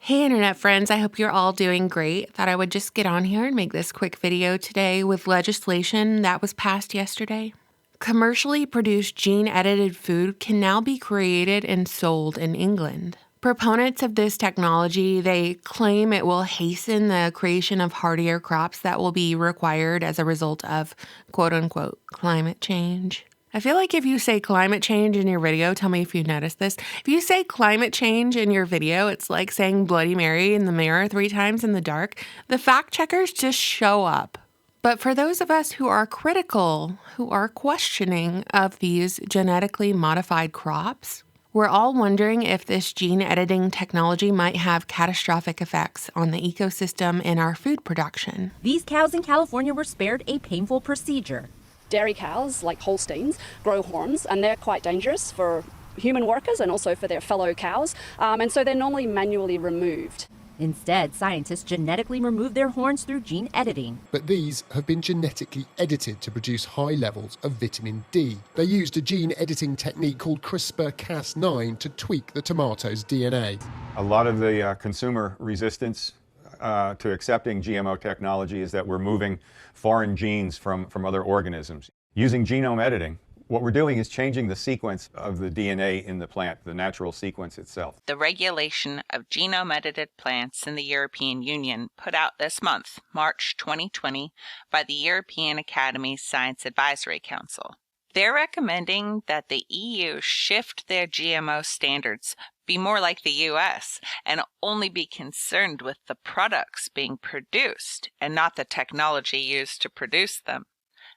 Hey internet friends, I hope you're all doing great. Thought I would just get on here and make this quick video today with legislation that was passed yesterday. Commercially produced gene-edited food can now be created and sold in England. Proponents of this technology, they claim it will hasten the creation of hardier crops that will be required as a result of quote-unquote climate change. I feel like if you say climate change in your video, tell me if you noticed this. If you say climate change in your video, it's like saying Bloody Mary in the mirror 3 times in the dark. The fact checkers just show up. But for those of us who are critical, who are questioning of these genetically modified crops, we're all wondering if this gene editing technology might have catastrophic effects on the ecosystem and our food production. These cows in California were spared a painful procedure. Dairy cows, like Holsteins, grow horns, and they're quite dangerous for human workers and also for their fellow cows, and so they're normally manually removed. Instead, scientists genetically remove their horns through gene editing. But these have been genetically edited to produce high levels of vitamin D. They used a gene editing technique called CRISPR-Cas9 to tweak the tomato's DNA. A lot of the consumer resistance to accepting GMO technology is that we're moving foreign genes from other organisms. Using genome editing, what we're doing is changing the sequence of the DNA in the plant, the natural sequence itself. The regulation of genome-edited plants in the European Union put out this month, March 2020, by the European Academy's Science Advisory Council. They're recommending that the EU shift their GMO standards, be more like the US, and only be concerned with the products being produced and not the technology used to produce them.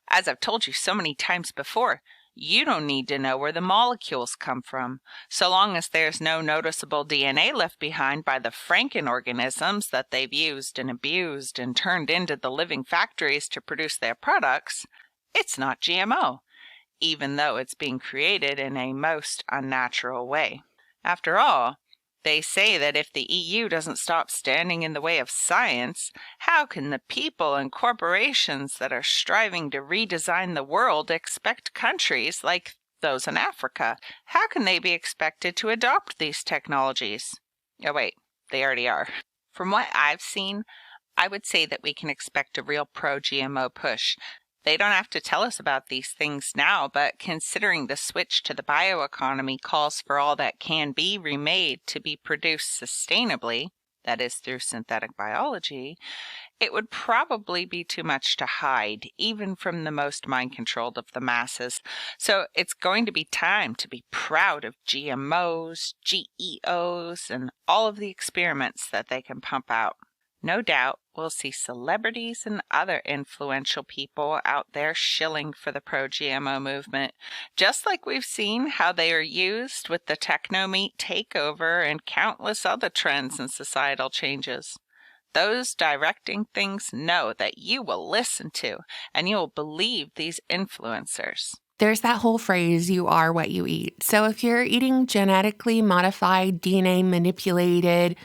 As I've told you so many times before, you don't need to know where the molecules come from, so long as there's no noticeable DNA left behind by the Franken organisms that they've used and abused and turned into the living factories to produce their products. It's not GMO, even though it's being created in a most unnatural way. After all, they say that if the EU doesn't stop standing in the way of science, how can the people and corporations that are striving to redesign the world expect countries like those in Africa? How can they be expected to adopt these technologies? Oh wait, they already are. From what I've seen, I would say that we can expect a real pro-GMO push. They don't have to tell us about these things now, but considering the switch to the bioeconomy calls for all that can be remade to be produced sustainably, that is through synthetic biology, it would probably be too much to hide, even from the most mind-controlled of the masses. So it's going to be time to be proud of GMOs, GEOs, and all of the experiments that they can pump out. No doubt we'll see celebrities and other influential people out there shilling for the pro-GMO movement, just like we've seen how they are used with the techno-meat takeover and countless other trends and societal changes. Those directing things know that you will listen to and you will believe these influencers. There's that whole phrase, you are what you eat. So if you're eating genetically modified, DNA manipulated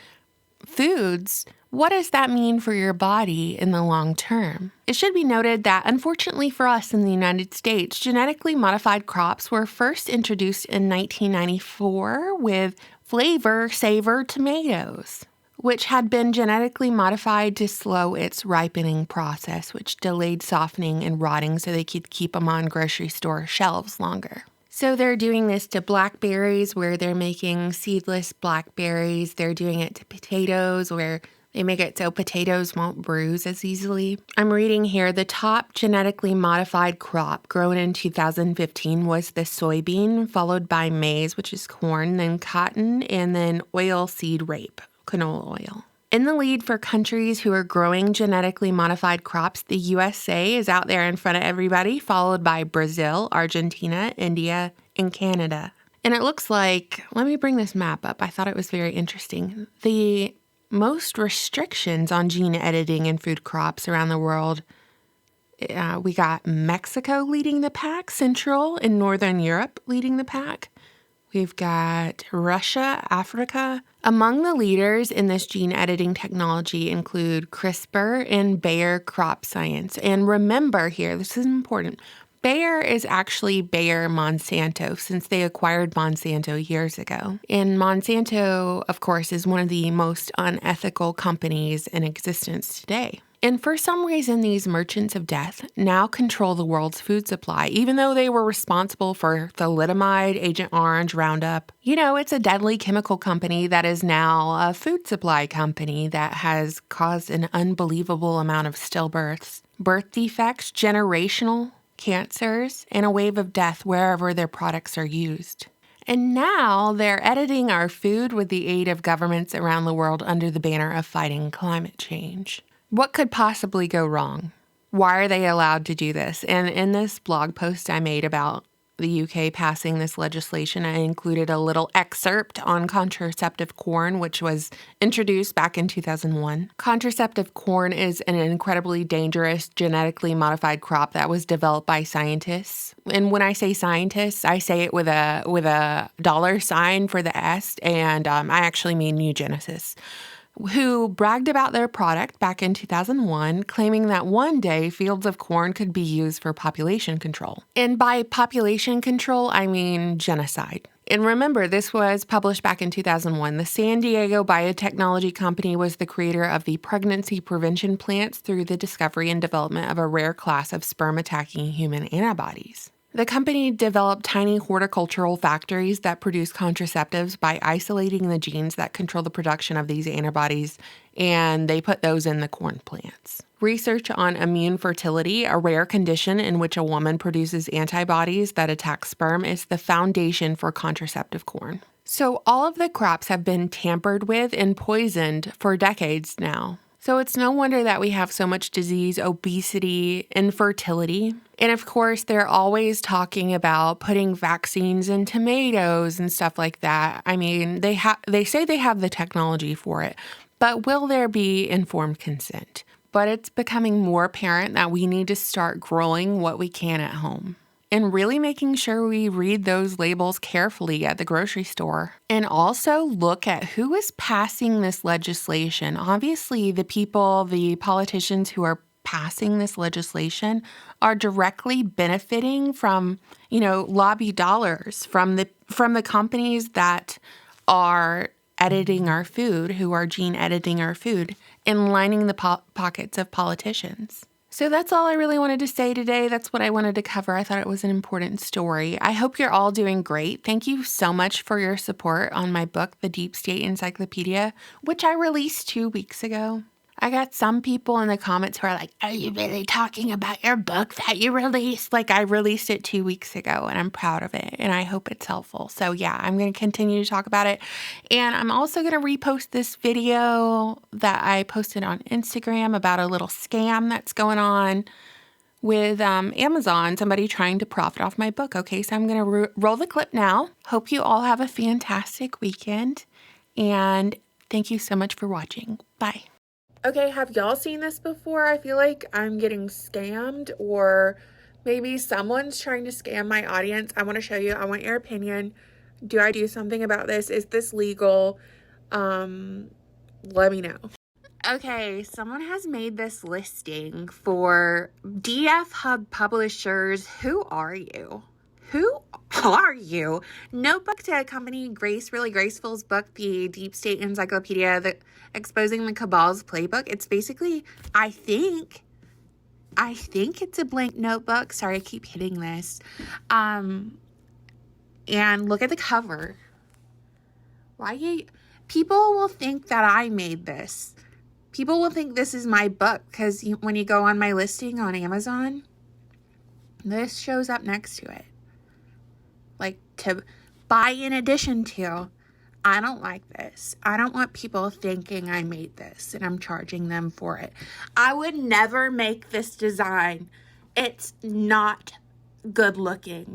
foods, what does that mean for your body in the long term? It should be noted that, unfortunately for us in the United States, genetically modified crops were first introduced in 1994 with Flavor Savor tomatoes, which had been genetically modified to slow its ripening process, which delayed softening and rotting so they could keep them on grocery store shelves longer. So they're doing this to blackberries, where they're making seedless blackberries. They're doing it to potatoes, where they make it so potatoes won't bruise as easily. I'm reading here, the top genetically modified crop grown in 2015 was the soybean, followed by maize, which is corn, then cotton, and then oilseed rape, canola oil. In the lead for countries who are growing genetically modified crops, the USA is out there in front of everybody, followed by Brazil, Argentina, India, and Canada. And it looks like, let me bring this map up. I thought it was very interesting. The most restrictions on gene editing in food crops around the world, we got Mexico leading the pack, Central and Northern Europe leading the pack. We've got Russia, Africa. Among the leaders in this gene editing technology include CRISPR and Bayer Crop Science. And remember here, this is important, Bayer is actually Bayer Monsanto since they acquired Monsanto years ago. And Monsanto, of course, is one of the most unethical companies in existence today. And for some reason, these merchants of death now control the world's food supply, even though they were responsible for thalidomide, Agent Orange, Roundup. You know, it's a deadly chemical company that is now a food supply company that has caused an unbelievable amount of stillbirths, birth defects, generational cancers, and a wave of death wherever their products are used. And now they're editing our food with the aid of governments around the world under the banner of fighting climate change. What could possibly go wrong? Why are they allowed to do this? And in this blog post I made about the UK passing this legislation, I included a little excerpt on contraceptive corn, which was introduced back in 2001. Contraceptive corn is an incredibly dangerous genetically modified crop that was developed by scientists. And when I say scientists, I say it with a dollar sign for the S, and I actually mean eugenicists, who bragged about their product back in 2001, claiming that one day fields of corn could be used for population control. And by population control, I mean genocide. And remember, this was published back in 2001. The San Diego biotechnology company was the creator of the pregnancy prevention plants through the discovery and development of a rare class of sperm-attacking human antibodies. The company developed tiny horticultural factories that produce contraceptives by isolating the genes that control the production of these antibodies, and they put those in the corn plants. Research on immune fertility, a rare condition in which a woman produces antibodies that attack sperm, is the foundation for contraceptive corn. So all of the crops have been tampered with and poisoned for decades now. So it's no wonder that we have so much disease, obesity, infertility. And of course, they're always talking about putting vaccines in tomatoes and stuff like that. I mean, they say they have the technology for it, but will there be informed consent? But it's becoming more apparent that we need to start growing what we can at home. And really making sure we read those labels carefully at the grocery store. And also look at who is passing this legislation. Obviously, the politicians who are passing this legislation are directly benefiting from, lobby dollars from the companies that are editing our food, who are gene editing our food, and lining the pockets of politicians. So that's all I really wanted to say today. That's what I wanted to cover. I thought it was an important story. I hope you're all doing great. Thank you so much for your support on my book, The Deep State Encyclopedia, which I released 2 weeks ago. I got some people in the comments who are like, are you really talking about your book that you released? Like, I released it 2 weeks ago and I'm proud of it and I hope it's helpful. So yeah, I'm going to continue to talk about it. And I'm also going to repost this video that I posted on Instagram about a little scam that's going on with Amazon, somebody trying to profit off my book. Okay, so I'm going to roll the clip now. Hope you all have a fantastic weekend and thank you so much for watching. Bye. Okay, have y'all seen this before? I feel like I'm getting scammed, or maybe someone's trying to scam my audience. I want to show you. I want your opinion. Do I do something about this? Is this legal? Let me know. Okay, someone has made this listing for DF Hub Publishers. Who are you? Who are you? Notebook to accompany Really Graceful's book, The Deep State Encyclopedia, Exposing the Cabal's Playbook. It's basically, I think it's a blank notebook. Sorry, I keep hitting this. And look at the cover. People will think that I made this. People will think this is my book because when you go on my listing on Amazon, this shows up next to it. Like, to buy in addition to. I don't like this. I don't want people thinking I made this and I'm charging them for it. I would never make this design. It's not good looking.